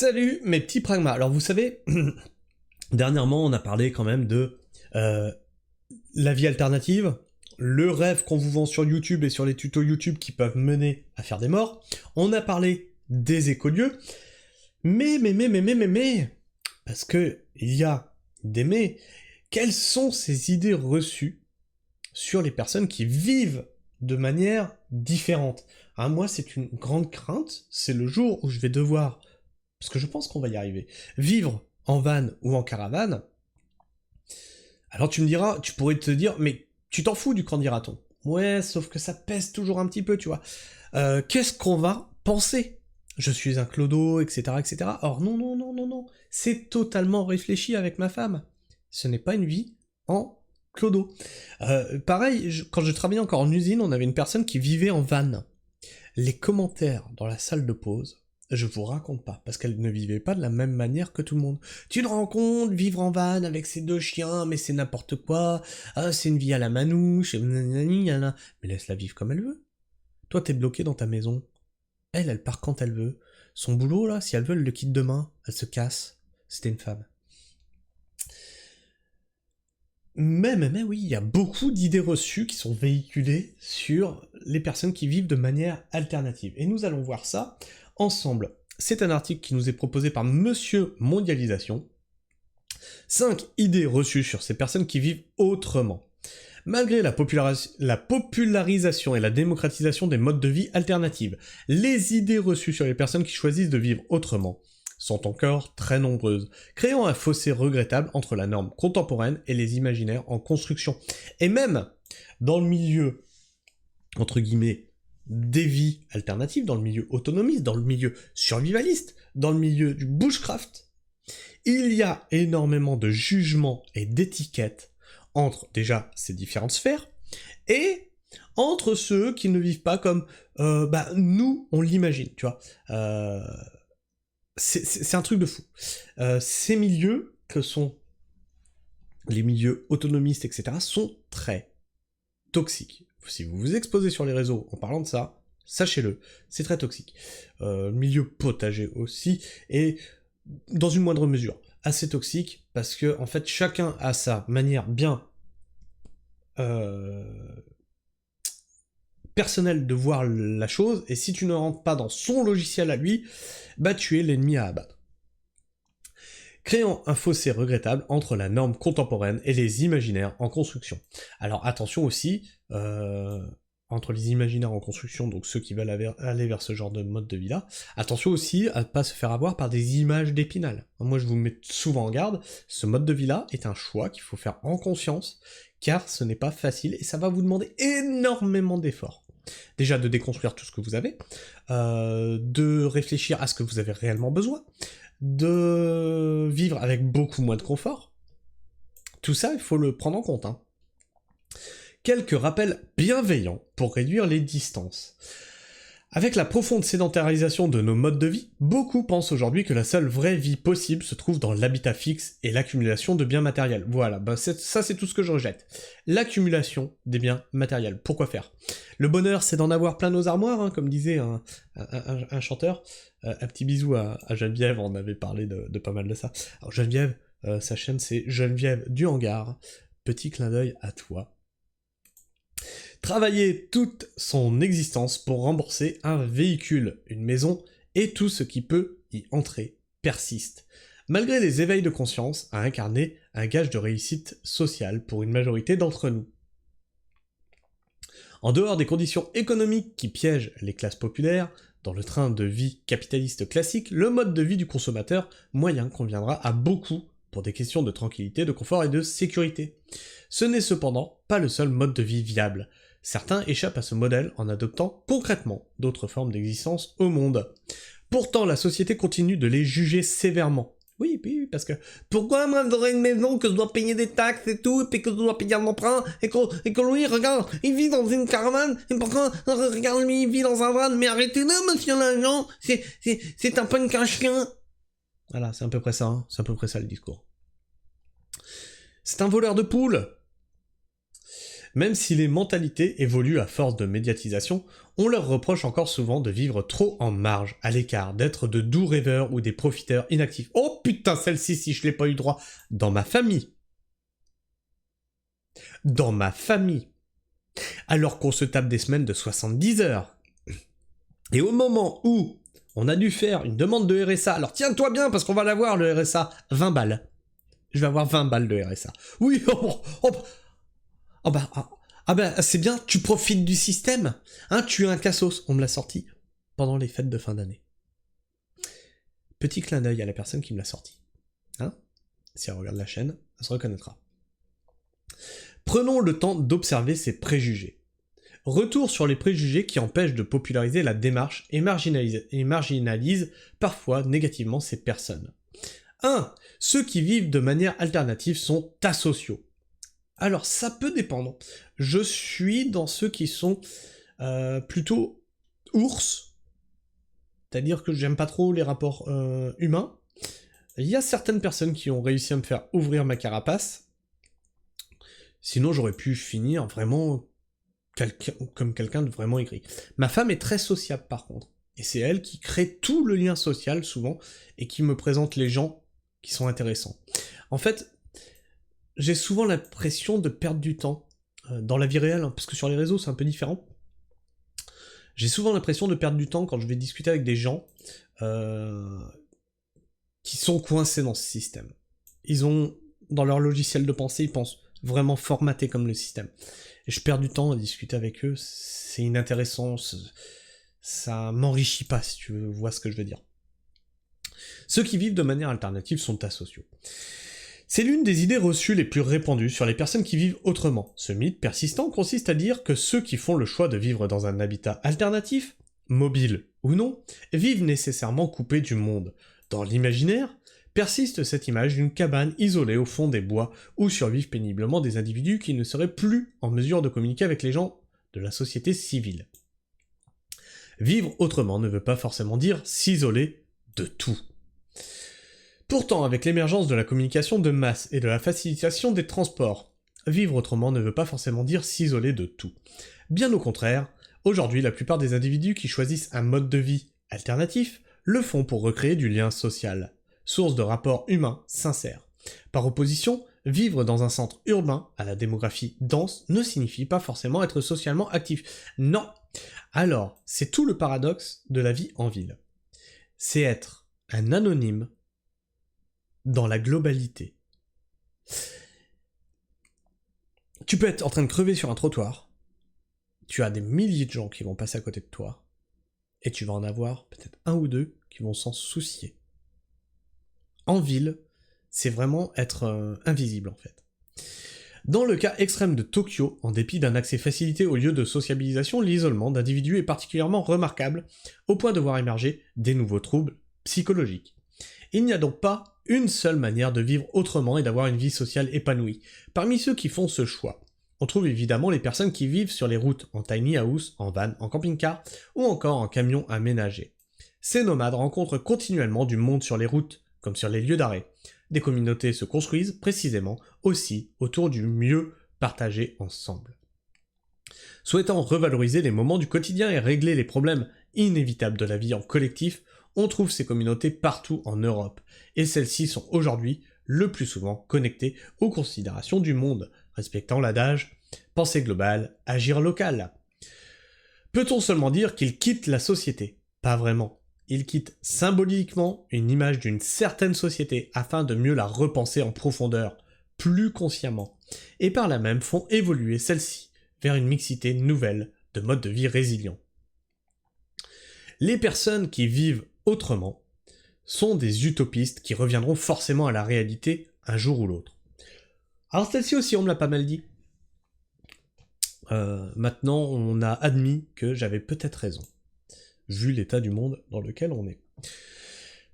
Salut mes petits pragmas. Alors vous savez, dernièrement on a parlé quand même de la vie alternative, le rêve qu'on vous vend sur YouTube et sur les tutos YouTube qui peuvent mener à faire des morts. On a parlé des écolieux, mais, parce que il y a des mais, quelles sont ces idées reçues sur les personnes qui vivent de manière différente? Moi c'est une grande crainte, c'est le jour où je vais devoir, parce que je pense qu'on va y arriver, vivre en van ou en caravane. Alors tu me diras, tu pourrais te dire, mais tu t'en fous du qu'en dira-t-on? Ouais, sauf que ça pèse toujours un petit peu, tu vois. Qu'est-ce qu'on va penser? Je suis un clodo, etc., etc. Or non, c'est totalement réfléchi avec ma femme. Ce n'est pas une vie en clodo. Pareil, quand je travaillais encore en usine, on avait une personne qui vivait en van. Les commentaires dans la salle de pause, je vous raconte pas, parce qu'elle ne vivait pas de la même manière que tout le monde. Tu te rends compte, vivre en van avec ses deux chiens, mais c'est n'importe quoi, c'est une vie à la manouche, et nanani, mais laisse-la vivre comme elle veut. Toi t'es bloqué dans ta maison, elle part quand elle veut. Son boulot là, si elle veut, elle le quitte demain, elle se casse. C'était une femme. Mais oui, il y a beaucoup d'idées reçues qui sont véhiculées sur les personnes qui vivent de manière alternative. Et nous allons voir ça ensemble. C'est un article qui nous est proposé par Monsieur Mondialisation. 5 idées reçues sur ces personnes qui vivent autrement. Malgré la popularisation et la démocratisation des modes de vie alternatifs, les idées reçues sur les personnes qui choisissent de vivre autrement sont encore très nombreuses, créant un fossé regrettable entre la norme contemporaine et les imaginaires en construction. Et même dans le milieu, entre guillemets, des vies alternatives, dans le milieu autonomiste, dans le milieu survivaliste, dans le milieu du bushcraft, il y a énormément de jugements et d'étiquettes entre déjà ces différentes sphères, et entre ceux qui ne vivent pas comme nous on l'imagine, tu vois. C'est un truc de fou. Ces milieux, que sont les milieux autonomistes, etc., sont très toxiques. Si vous vous exposez sur les réseaux en parlant de ça, sachez-le, c'est très toxique. Milieu potager aussi, et dans une moindre mesure, assez toxique, parce que en fait chacun a sa manière bien personnelle de voir la chose, et si tu ne rentres pas dans son logiciel à lui, tu es l'ennemi à abattre. Créant un fossé regrettable entre la norme contemporaine et les imaginaires en construction. Alors attention aussi, entre les imaginaires en construction, donc ceux qui veulent aller vers ce genre de mode de vie-là, attention aussi à ne pas se faire avoir par des images d'Épinal. Moi je vous mets souvent en garde, ce mode de vie-là est un choix qu'il faut faire en conscience, car ce n'est pas facile et ça va vous demander énormément d'efforts. Déjà de déconstruire tout ce que vous avez, de réfléchir à ce que vous avez réellement besoin, de vivre avec beaucoup moins de confort. Tout ça, il faut le prendre en compte. Quelques rappels bienveillants pour réduire les distances. Avec la profonde sédentarisation de nos modes de vie, beaucoup pensent aujourd'hui que la seule vraie vie possible se trouve dans l'habitat fixe et l'accumulation de biens matériels. Voilà, ça c'est tout ce que je rejette. L'accumulation des biens matériels. Pourquoi faire? Le bonheur, c'est d'en avoir plein nos armoires, comme disait un chanteur. Un petit bisou à Geneviève, on avait parlé de pas mal de ça. Alors Geneviève, sa chaîne c'est Geneviève du Hangar. Petit clin d'œil à toi. Travailler toute son existence pour rembourser un véhicule, une maison, et tout ce qui peut y entrer persiste. Malgré les éveils de conscience, à incarner un gage de réussite sociale pour une majorité d'entre nous. En dehors des conditions économiques qui piègent les classes populaires, dans le train de vie capitaliste classique, le mode de vie du consommateur moyen conviendra à beaucoup pour des questions de tranquillité, de confort et de sécurité. Ce n'est cependant pas le seul mode de vie viable. Certains échappent à ce modèle en adoptant concrètement d'autres formes d'existence au monde. Pourtant, la société continue de les juger sévèrement. Oui, parce que pourquoi moi j'aurais une maison que je dois payer des taxes et tout, et puis que je dois payer un emprunt, et que lui, regarde, il vit dans une caravane, et pourquoi, regarde lui, il vit dans un van, mais arrêtez-le, monsieur l'agent, c'est un punk à chien. Voilà, c'est à peu près ça, c'est à peu près ça le discours. C'est un voleur de poules. Même si les mentalités évoluent à force de médiatisation, on leur reproche encore souvent de vivre trop en marge, à l'écart, d'être de doux rêveurs ou des profiteurs inactifs. Oh putain, celle-ci, si je l'ai pas eu droit, dans ma famille. Dans ma famille. Alors qu'on se tape des semaines de 70 heures. Et au moment où on a dû faire une demande de RSA, alors tiens-toi bien parce qu'on va l'avoir le RSA, 20 balles. Je vais avoir 20 balles de RSA. Oui, c'est bien, tu profites du système. Hein, tu es un cassos. On me l'a sorti pendant les fêtes de fin d'année. Petit clin d'œil à la personne qui me l'a sorti. Hein, si elle regarde la chaîne, elle se reconnaîtra. Prenons le temps d'observer ces préjugés. Retour sur les préjugés qui empêchent de populariser la démarche et marginalisent parfois négativement ces personnes. 1. Ceux qui vivent de manière alternative sont asociaux. Alors ça peut dépendre. Je suis dans ceux qui sont plutôt ours, c'est-à-dire que j'aime pas trop les rapports humains. Il y a certaines personnes qui ont réussi à me faire ouvrir ma carapace, sinon j'aurais pu finir vraiment comme quelqu'un de vraiment aigri. Ma femme est très sociable par contre, et c'est elle qui crée tout le lien social souvent, et qui me présente les gens qui sont intéressants. En fait, j'ai souvent l'impression de perdre du temps dans la vie réelle, hein, parce que sur les réseaux c'est un peu différent. J'ai souvent l'impression de perdre du temps quand je vais discuter avec des gens qui sont coincés dans ce système. Ils ont, dans leur logiciel de pensée, ils pensent vraiment formaté comme le système. Et je perds du temps à discuter avec eux, c'est inintéressant, ça m'enrichit pas, si tu vois ce que je veux dire. Ceux qui vivent de manière alternative sont asociaux. C'est l'une des idées reçues les plus répandues sur les personnes qui vivent autrement. Ce mythe persistant consiste à dire que ceux qui font le choix de vivre dans un habitat alternatif, mobile ou non, vivent nécessairement coupés du monde. Dans l'imaginaire, persiste cette image d'une cabane isolée au fond des bois où survivent péniblement des individus qui ne seraient plus en mesure de communiquer avec les gens de la société civile. Vivre autrement ne veut pas forcément dire s'isoler de tout. Pourtant, avec l'émergence de la communication de masse et de la facilitation des transports, vivre autrement ne veut pas forcément dire s'isoler de tout. Bien au contraire, aujourd'hui la plupart des individus qui choisissent un mode de vie alternatif le font pour recréer du lien social, source de rapports humains sincères. Par opposition, vivre dans un centre urbain à la démographie dense ne signifie pas forcément être socialement actif. Non. Alors, c'est tout le paradoxe de la vie en ville. C'est être un anonyme dans la globalité. Tu peux être en train de crever sur un trottoir, tu as des milliers de gens qui vont passer à côté de toi, et tu vas en avoir peut-être un ou deux qui vont s'en soucier. En ville, c'est vraiment être invisible en fait. Dans le cas extrême de Tokyo, en dépit d'un accès facilité aux lieux de sociabilisation, l'isolement d'individus est particulièrement remarquable, au point de voir émerger des nouveaux troubles psychologiques. Il n'y a donc pas une seule manière de vivre autrement et d'avoir une vie sociale épanouie. Parmi ceux qui font ce choix, on trouve évidemment les personnes qui vivent sur les routes en tiny house, en van, en camping-car ou encore en camion aménagé. Ces nomades rencontrent continuellement du monde sur les routes, comme sur les lieux d'arrêt. Des communautés se construisent précisément aussi autour du mieux partagé ensemble. Souhaitant revaloriser les moments du quotidien et régler les problèmes inévitables de la vie en collectif, on trouve ces communautés partout en Europe, et celles-ci sont aujourd'hui le plus souvent connectées aux considérations du monde, respectant l'adage « pensée globale, agir local ». Peut-on seulement dire qu'ils quittent la société? Pas vraiment. Ils quittent symboliquement une image d'une certaine société afin de mieux la repenser en profondeur, plus consciemment, et par là même font évoluer celle-ci vers une mixité nouvelle de modes de vie résilients. Les personnes qui vivent autrement sont des utopistes qui reviendront forcément à la réalité un jour ou l'autre. Alors celle-ci aussi on me l'a pas mal dit. Maintenant on a admis que j'avais peut-être raison, vu l'état du monde dans lequel on est.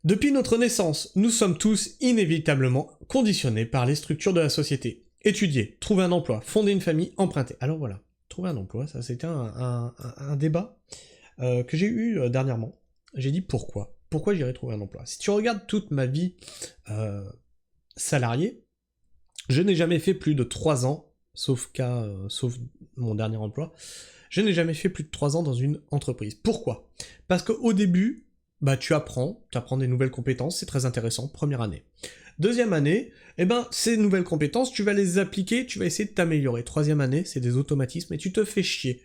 Depuis notre naissance, nous sommes tous inévitablement conditionnés par les structures de la société. Étudier, trouver un emploi, fonder une famille, emprunter. Alors voilà, trouver un emploi, ça c'était un débat que j'ai eu dernièrement. J'ai dit pourquoi j'irais trouver un emploi. Si tu regardes toute ma vie salariée, je n'ai jamais fait plus de 3 ans sauf mon dernier emploi, je n'ai jamais fait plus de 3 ans dans une entreprise. Pourquoi? Parce qu'au début, bah tu apprends des nouvelles compétences, c'est très intéressant, première année. Deuxième année, eh ben, ces nouvelles compétences, tu vas les appliquer, tu vas essayer de t'améliorer. Troisième année, c'est des automatismes et tu te fais chier.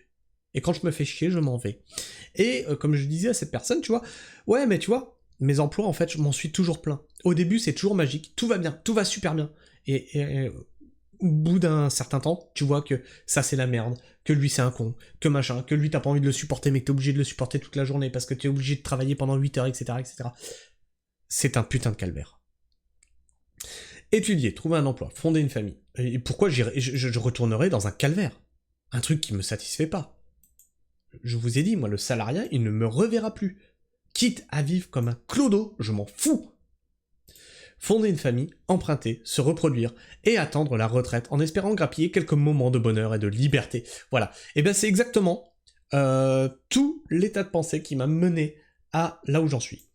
Et quand je me fais chier, je m'en vais. Et comme je disais à cette personne, tu vois, ouais, mais tu vois, mes emplois, en fait, je m'en suis toujours plein. Au début, c'est toujours magique, tout va bien, tout va super bien. Et au bout d'un certain temps, tu vois que ça c'est la merde, que lui c'est un con, que machin, que lui t'as pas envie de le supporter mais que t'es obligé de le supporter toute la journée parce que t'es obligé de travailler pendant 8 heures, etc., etc. C'est un putain de calvaire. Étudier, trouver un emploi, fonder une famille. Et pourquoi je retournerais dans un calvaire? Un truc qui me satisfait pas. Je vous ai dit, moi, le salariat, il ne me reverra plus. Quitte à vivre comme un clodo, je m'en fous. Fonder une famille, emprunter, se reproduire, et attendre la retraite en espérant grappiller quelques moments de bonheur et de liberté. Voilà. Et ben c'est exactement tout l'état de pensée qui m'a mené à là où j'en suis.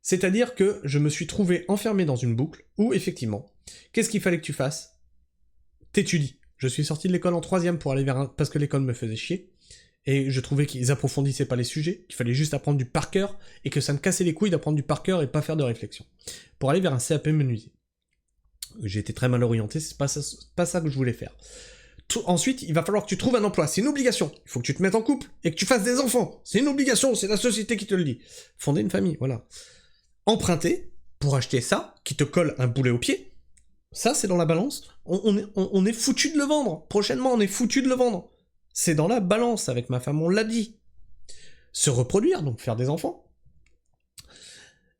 C'est-à-dire que je me suis trouvé enfermé dans une boucle où, effectivement, qu'est-ce qu'il fallait que tu fasses? T'étudies. Je suis sorti de l'école en 3ème pour aller vers un... parce que l'école me faisait chier. Et je trouvais qu'ils approfondissaient pas les sujets, qu'il fallait juste apprendre du par cœur, et que ça me cassait les couilles d'apprendre du par cœur et pas faire de réflexion. Pour aller vers un CAP menuisier. J'ai été très mal orienté, c'est pas ça que je voulais faire. Ensuite, il va falloir que tu trouves un emploi, c'est une obligation. Il faut que tu te mettes en couple et que tu fasses des enfants. C'est une obligation, c'est la société qui te le dit. Fonder une famille, voilà. Emprunter pour acheter ça, qui te colle un boulet au pied, ça c'est dans la balance. On est foutu de le vendre. Prochainement, on est foutu de le vendre. C'est dans la balance, avec ma femme, on l'a dit. Se reproduire, donc faire des enfants.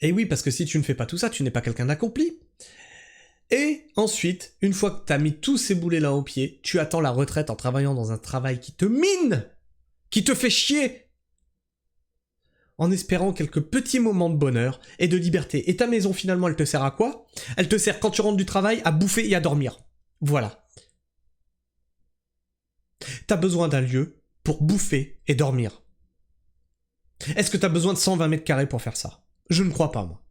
Et oui, parce que si tu ne fais pas tout ça, tu n'es pas quelqu'un d'accompli. Et ensuite, une fois que t'as mis tous ces boulets-là au pied, tu attends la retraite en travaillant dans un travail qui te mine, qui te fait chier, en espérant quelques petits moments de bonheur et de liberté. Et ta maison, finalement, elle te sert à quoi? Elle te sert, quand tu rentres du travail, à bouffer et à dormir. Voilà. T'as besoin d'un lieu pour bouffer et dormir. Est-ce que t'as besoin de 120 mètres carrés pour faire ça? Je ne crois pas, moi.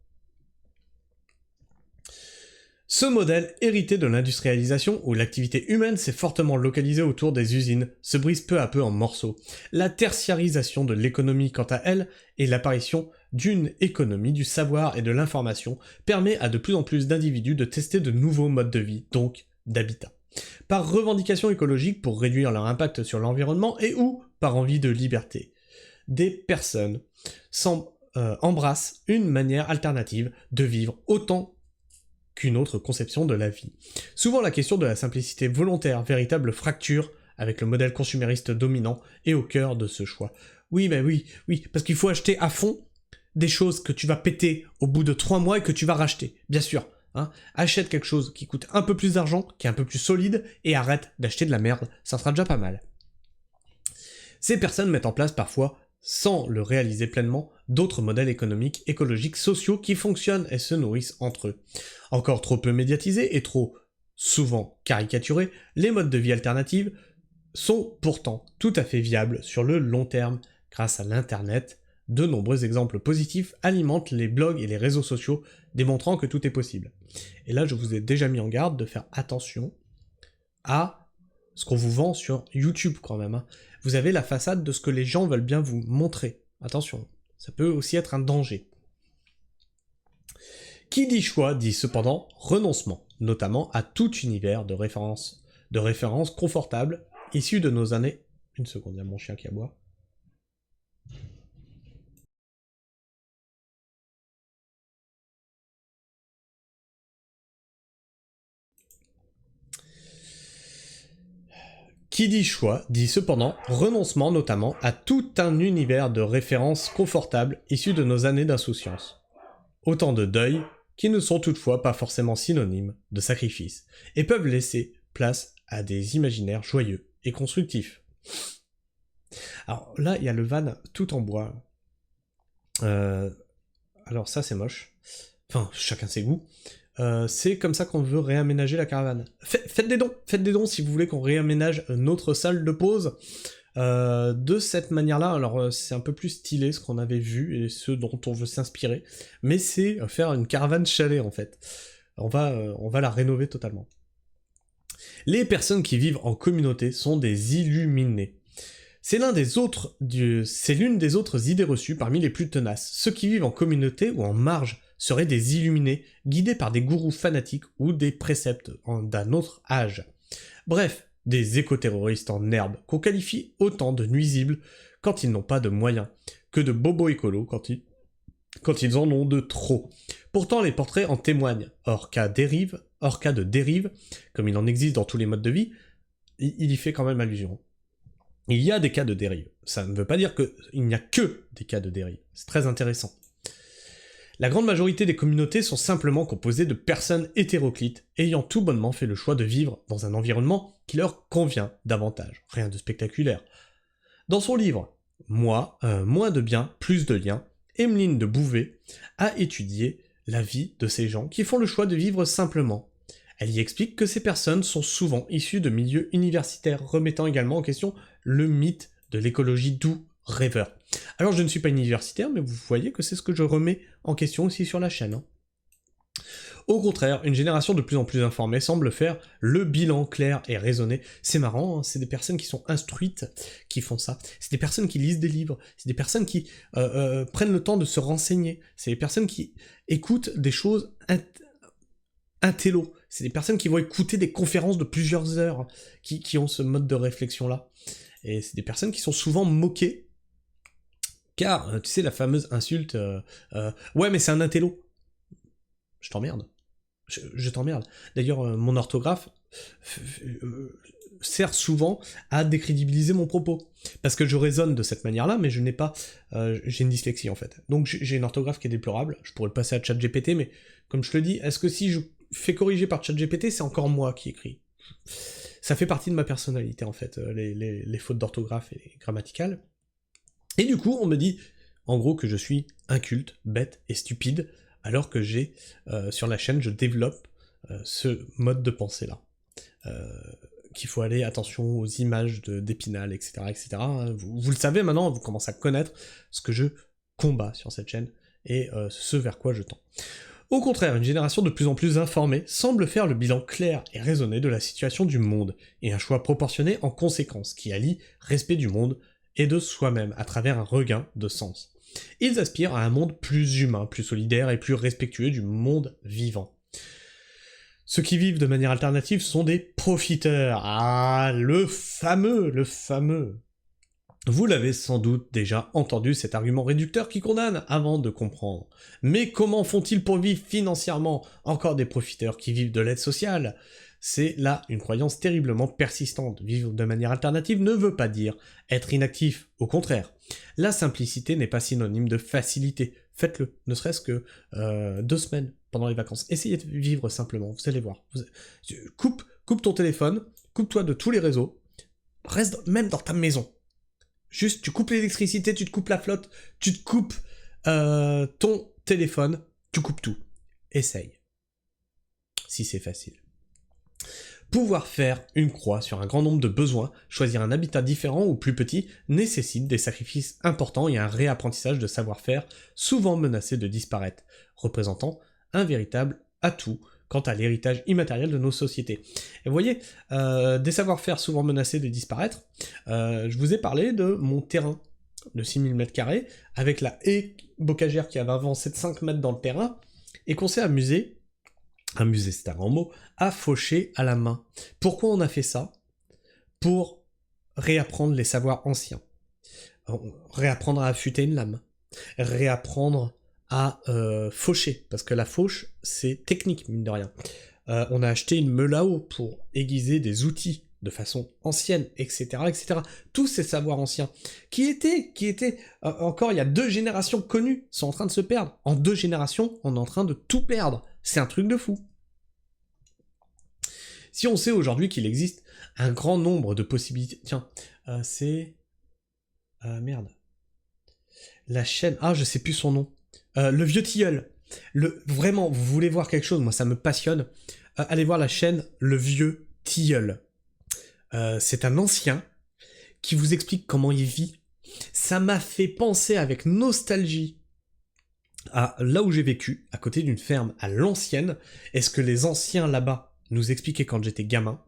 Ce modèle, hérité de l'industrialisation, où l'activité humaine s'est fortement localisée autour des usines, se brise peu à peu en morceaux. La tertiarisation de l'économie, quant à elle, et l'apparition d'une économie du savoir et de l'information, permet à de plus en plus d'individus de tester de nouveaux modes de vie, donc d'habitat. Par revendication écologique pour réduire leur impact sur l'environnement et ou par envie de liberté. Des personnes embrassent une manière alternative de vivre autant qu'une autre conception de la vie. Souvent la question de la simplicité volontaire, véritable fracture avec le modèle consumériste dominant, est au cœur de ce choix. Oui, parce qu'il faut acheter à fond des choses que tu vas péter au bout de 3 mois et que tu vas racheter, bien sûr. Hein. Achète quelque chose qui coûte un peu plus d'argent, qui est un peu plus solide, et arrête d'acheter de la merde, ça sera déjà pas mal. Ces personnes mettent en place parfois, sans le réaliser pleinement, d'autres modèles économiques, écologiques, sociaux qui fonctionnent et se nourrissent entre eux. Encore trop peu médiatisés et trop souvent caricaturés, les modes de vie alternatifs sont pourtant tout à fait viables sur le long terme grâce à l'internet. De nombreux exemples positifs alimentent les blogs et les réseaux sociaux, démontrant que tout est possible. Et là, je vous ai déjà mis en garde de faire attention à ce qu'on vous vend sur YouTube quand même. Hein. Vous avez la façade de ce que les gens veulent bien vous montrer. Attention, ça peut aussi être un danger. Qui dit choix dit cependant renoncement, notamment à tout univers de référence confortable issu de nos années... Une seconde, il y a mon chien qui aboie. Qui dit choix dit cependant renoncement notamment à tout un univers de références confortables issus de nos années d'insouciance. Autant de deuils qui ne sont toutefois pas forcément synonymes de sacrifice et peuvent laisser place à des imaginaires joyeux et constructifs. Alors là, il y a le van tout en bois. Alors ça, c'est moche. Enfin, chacun ses goûts. C'est comme ça qu'on veut réaménager la caravane. Faites des dons si vous voulez qu'on réaménage notre salle de pause de cette manière-là. Alors c'est un peu plus stylé ce qu'on avait vu et ce dont on veut s'inspirer, mais c'est faire une caravane chalet en fait. On va la rénover totalement. Les personnes qui vivent en communauté sont des illuminés. C'est l'une des autres idées reçues parmi les plus tenaces. Ceux qui vivent en communauté ou en marge seraient des illuminés, guidés par des gourous fanatiques ou des préceptes d'un autre âge. Bref, des éco-terroristes en herbe, qu'on qualifie autant de nuisibles quand ils n'ont pas de moyens, que de bobos écolos quand ils en ont de trop. Pourtant, les portraits en témoignent. Hors cas de dérive, comme il en existe dans tous les modes de vie, il y fait quand même allusion. Il y a des cas de dérive. Ça ne veut pas dire qu'il n'y a que des cas de dérive. C'est très intéressant. La grande majorité des communautés sont simplement composées de personnes hétéroclites, ayant tout bonnement fait le choix de vivre dans un environnement qui leur convient davantage. Rien de spectaculaire. Dans son livre « Moins de biens, plus de liens », Emeline de Bouvet a étudié la vie de ces gens qui font le choix de vivre simplement. Elle y explique que ces personnes sont souvent issues de milieux universitaires, remettant également en question le mythe de l'écologie doux rêveur. Alors je ne suis pas universitaire, mais vous voyez que c'est ce que je remets en question aussi sur la chaîne. Au contraire, une génération de plus en plus informée semble faire le bilan clair et raisonné. C'est marrant, hein, c'est des personnes qui sont instruites qui font ça. C'est des personnes qui lisent des livres, c'est des personnes qui prennent le temps de se renseigner, c'est des personnes qui écoutent des choses intello. C'est des personnes qui vont écouter des conférences de plusieurs heures, qui ont ce mode de réflexion-là. Et c'est des personnes qui sont souvent moquées, car, tu sais, la fameuse insulte ouais, mais c'est un intello. Je t'emmerde. Je t'emmerde. D'ailleurs, mon orthographe sert souvent à décrédibiliser mon propos. Parce que je raisonne de cette manière-là, mais je n'ai pas... j'ai une dyslexie, en fait. Donc j'ai une orthographe qui est déplorable. Je pourrais le passer à ChatGPT, mais comme je te le dis, est-ce que si je fais corriger par ChatGPT, c'est encore moi qui écris? Ça fait partie de ma personnalité, en fait, les fautes d'orthographe et grammaticales. Et du coup, on me dit, en gros, que je suis inculte, bête et stupide, alors que sur la chaîne, je développe ce mode de pensée-là. Qu'il faut aller, attention aux images d'Épinal, etc., etc. Vous le savez maintenant, vous commencez à connaître ce que je combats sur cette chaîne, et ce vers quoi je tends. Au contraire, une génération de plus en plus informée semble faire le bilan clair et raisonné de la situation du monde, et un choix proportionné en conséquence, qui allie respect du monde et de soi-même à travers un regain de sens. Ils aspirent à un monde plus humain, plus solidaire et plus respectueux du monde vivant. Ceux qui vivent de manière alternative sont des profiteurs. Ah, le fameux. Vous l'avez sans doute déjà entendu, cet argument réducteur qui condamne avant de comprendre. Mais comment font-ils pour vivre financièrement? Encore des profiteurs qui vivent de l'aide sociale. C'est là une croyance terriblement persistante. Vivre de manière alternative ne veut pas dire être inactif, au contraire. La simplicité n'est pas synonyme de facilité. Faites-le, ne serait-ce que 2 semaines pendant les vacances. Essayez de vivre simplement, vous allez voir. Coupe ton téléphone, coupe-toi de tous les réseaux, reste même dans ta maison. Juste, tu coupes l'électricité, tu te coupes la flotte, tu te coupes ton téléphone, tu coupes tout. Essaye. Si c'est facile. Pouvoir faire une croix sur un grand nombre de besoins, choisir un habitat différent ou plus petit, nécessite des sacrifices importants et un réapprentissage de savoir-faire, souvent menacé de disparaître, représentant un véritable atout quant à l'héritage immatériel de nos sociétés. Et vous voyez, des savoir-faire souvent menacés de disparaître, je vous ai parlé de mon terrain de 6000 m², avec la haie bocagère qui avait avancé de 5 mètres dans le terrain, et qu'on s'est amusé c'est un grand mot, à faucher à la main. Pourquoi on a fait ça? Pour réapprendre les savoirs anciens. Réapprendre à affûter une lame. Réapprendre à faucher, parce que la fauche, c'est technique, mine de rien. On a acheté une meule à eau pour aiguiser des outils de façon ancienne, etc., etc. Tous ces savoirs anciens, qui étaient encore il y a 2 générations connues, sont en train de se perdre. En 2 générations, on est en train de tout perdre. C'est un truc de fou. Si on sait aujourd'hui qu'il existe un grand nombre de possibilités... Tiens, merde. La chaîne... Ah, je sais plus son nom. Le Vieux Tilleul. Vraiment, vous voulez voir quelque chose, moi ça me passionne. Allez voir la chaîne Le Vieux Tilleul. C'est un ancien qui vous explique comment il vit. Ça m'a fait penser avec nostalgie à là où j'ai vécu, à côté d'une ferme à l'ancienne, et ce que les anciens là-bas nous expliquaient quand j'étais gamin.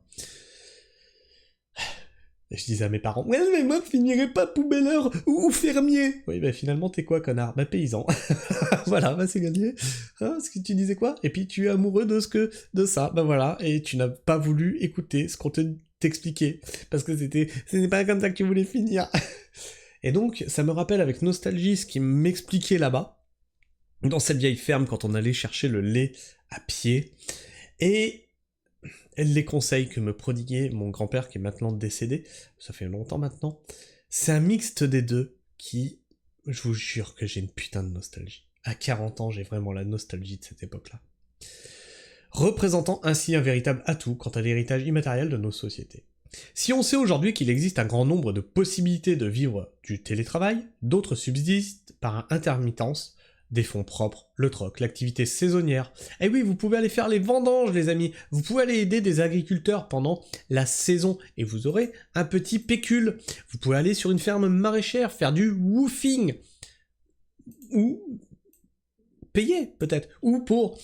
Et je disais à mes parents, ouais, mais moi, je finirai pas poubelleur ou fermier. Oui, bah finalement, t'es quoi, connard? Bah paysan. Voilà, bah c'est gagné. Hein, ce que tu disais quoi? Et puis tu es amoureux de ça, bah voilà. Et tu n'as pas voulu écouter ce qu'on t'expliquait. Parce que ce n'est pas comme ça que tu voulais finir. Et donc, ça me rappelle avec nostalgie ce qui m'expliquait là-bas, dans cette vieille ferme quand on allait chercher le lait à pied. Et les conseils que me prodiguait mon grand-père qui est maintenant décédé, ça fait longtemps maintenant, c'est un mixte des deux qui, je vous jure que j'ai une putain de nostalgie. À 40 ans, j'ai vraiment la nostalgie de cette époque-là. Représentant ainsi un véritable atout quant à l'héritage immatériel de nos sociétés. Si on sait aujourd'hui qu'il existe un grand nombre de possibilités de vivre du télétravail, d'autres subsistent par intermittence, des fonds propres, le troc, l'activité saisonnière. Et oui, vous pouvez aller faire les vendanges, les amis. Vous pouvez aller aider des agriculteurs pendant la saison et vous aurez un petit pécule. Vous pouvez aller sur une ferme maraîchère, faire du woofing. Ou payer, peut-être. Ou pour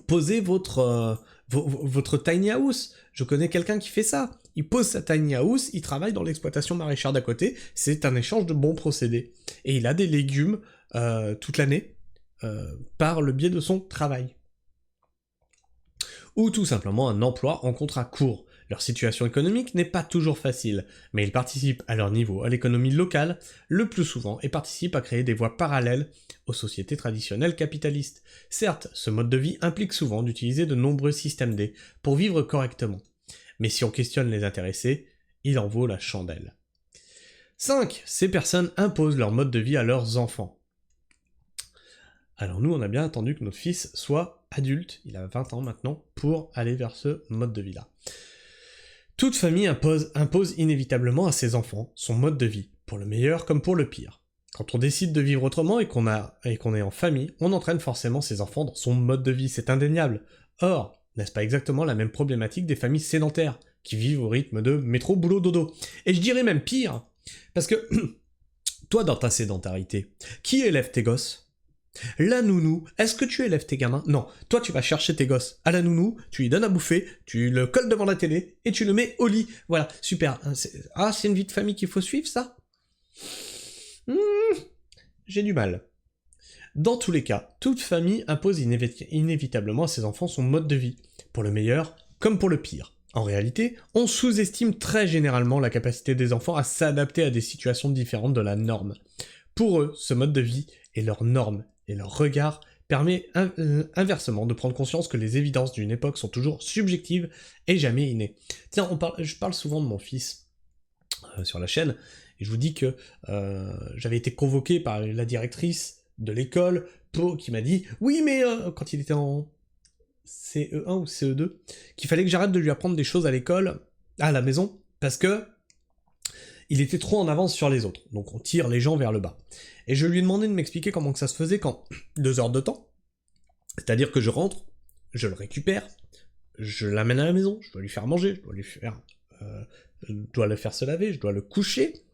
poser votre tiny house. Je connais quelqu'un qui fait ça. Il pose sa tiny house, il travaille dans l'exploitation maraîchère d'à côté, c'est un échange de bons procédés. Et il a des légumes toute l'année par le biais de son travail. Ou tout simplement un emploi en contrat court. Leur situation économique n'est pas toujours facile, mais ils participent à leur niveau à l'économie locale le plus souvent et participent à créer des voies parallèles aux sociétés traditionnelles capitalistes. Certes, ce mode de vie implique souvent d'utiliser de nombreux systèmes D pour vivre correctement. Mais si on questionne les intéressés, il en vaut la chandelle. 5. Ces personnes imposent leur mode de vie à leurs enfants. Alors nous, on a bien attendu que notre fils soit adulte, il a 20 ans maintenant, pour aller vers ce mode de vie-là. Toute famille impose inévitablement à ses enfants son mode de vie, pour le meilleur comme pour le pire. Quand on décide de vivre autrement et qu'on est en famille, on entraîne forcément ses enfants dans son mode de vie, c'est indéniable. Or, n'est-ce pas exactement la même problématique des familles sédentaires, qui vivent au rythme de métro, boulot, dodo? Et je dirais même pire, parce que, toi dans ta sédentarité, qui élève tes gosses? La nounou, est-ce que tu élèves tes gamins? Non, toi tu vas chercher tes gosses à la nounou, tu lui donnes à bouffer, tu le colles devant la télé et tu le mets au lit. Voilà, super. C'est une vie de famille qu'il faut suivre, ça? J'ai du mal. Dans tous les cas, toute famille impose inévitablement à ses enfants son mode de vie, pour le meilleur comme pour le pire. En réalité, on sous-estime très généralement la capacité des enfants à s'adapter à des situations différentes de la norme. Pour eux, ce mode de vie est leur norme, et leur regard permet inversement de prendre conscience que les évidences d'une époque sont toujours subjectives et jamais innées. Tiens, je parle souvent de mon fils sur la chaîne, et je vous dis que j'avais été convoqué par la directrice de l'école qui m'a dit « Oui, mais quand il était en CE1 ou CE2, qu'il fallait que j'arrête de lui apprendre des choses à l'école, à la maison, parce que il était trop en avance sur les autres, donc on tire les gens vers le bas. » Et je lui ai demandé de m'expliquer comment que ça se faisait quand 2 heures de temps, c'est-à-dire que je rentre, je le récupère, je l'amène à la maison, je dois lui faire manger, je dois le faire se laver, je dois le coucher,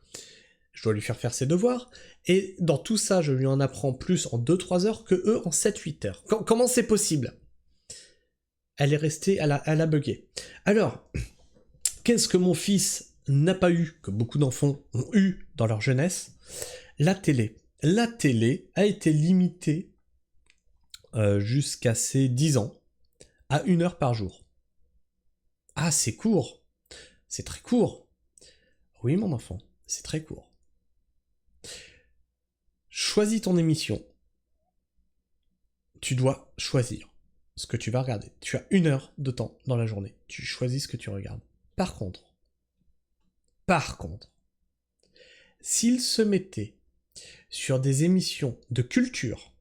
je dois lui faire ses devoirs, et dans tout ça, je lui en apprends plus en 2-3 heures que eux en 7-8 heures. Comment c'est possible? Elle est restée, elle a bugué. Alors, qu'est-ce que mon fils n'a pas eu, que beaucoup d'enfants ont eu dans leur jeunesse? La télé. La télé a été limitée jusqu'à ses 10 ans à 1 heure par jour. Ah, c'est court. C'est très court. Oui, mon enfant, c'est très court. Choisis ton émission. Tu dois choisir ce que tu vas regarder. Tu as 1 heure de temps dans la journée. Tu choisis ce que tu regardes. Par contre, s'il se mettait sur des émissions de culture,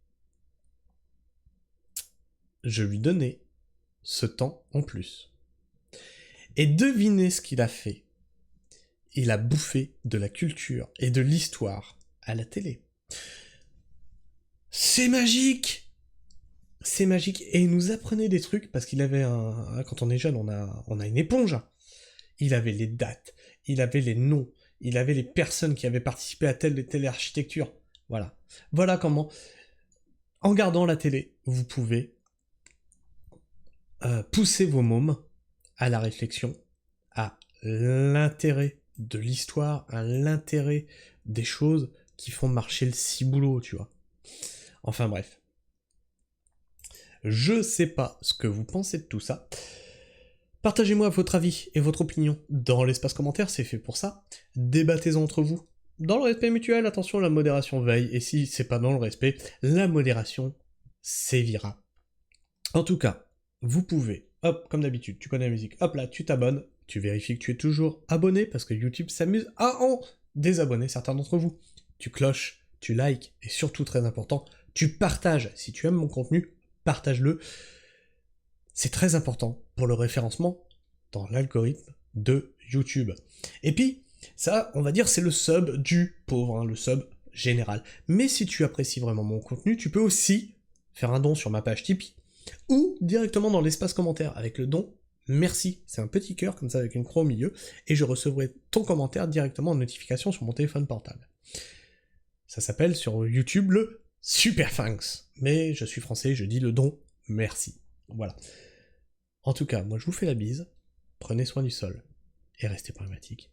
je lui donnais ce temps en plus. Et devinez ce qu'il a fait. Il a bouffé de la culture et de l'histoire à la télé. C'est magique! C'est magique. Et il nous apprenait des trucs, parce qu'il avait quand on est jeune, on a une éponge. Il avait les dates, il avait les noms, il avait les personnes qui avaient participé à telle et telle architecture. Voilà. Voilà comment, en regardant la télé, vous pouvez pousser vos mômes à la réflexion, à l'intérêt de l'histoire, à l'intérêt des choses qui font marcher le ciboulot, tu vois. Enfin bref. Je sais pas ce que vous pensez de tout ça. Partagez-moi votre avis et votre opinion dans l'espace commentaire, c'est fait pour ça. Débattez-en entre vous. Dans le respect mutuel, attention, la modération veille, et si c'est pas dans le respect, la modération sévira. En tout cas, vous pouvez, hop, comme d'habitude, tu connais la musique, hop là, tu t'abonnes, tu vérifies que tu es toujours abonné, parce que YouTube s'amuse à en désabonner certains d'entre vous. Tu cloches, tu likes, et surtout très important, tu partages. Si tu aimes mon contenu, partage-le. C'est très important pour le référencement dans l'algorithme de YouTube. Et puis, ça, on va dire, c'est le sub du pauvre, hein, le sub général. Mais si tu apprécies vraiment mon contenu, tu peux aussi faire un don sur ma page Tipeee, ou directement dans l'espace commentaire avec le don merci. C'est un petit cœur comme ça avec une croix au milieu, et je recevrai ton commentaire directement en notification sur mon téléphone portable. Ça s'appelle sur YouTube le Super Thanks. Mais je suis français, je dis le don merci. Voilà. En tout cas, moi je vous fais la bise, prenez soin du sol, et restez pragmatiques.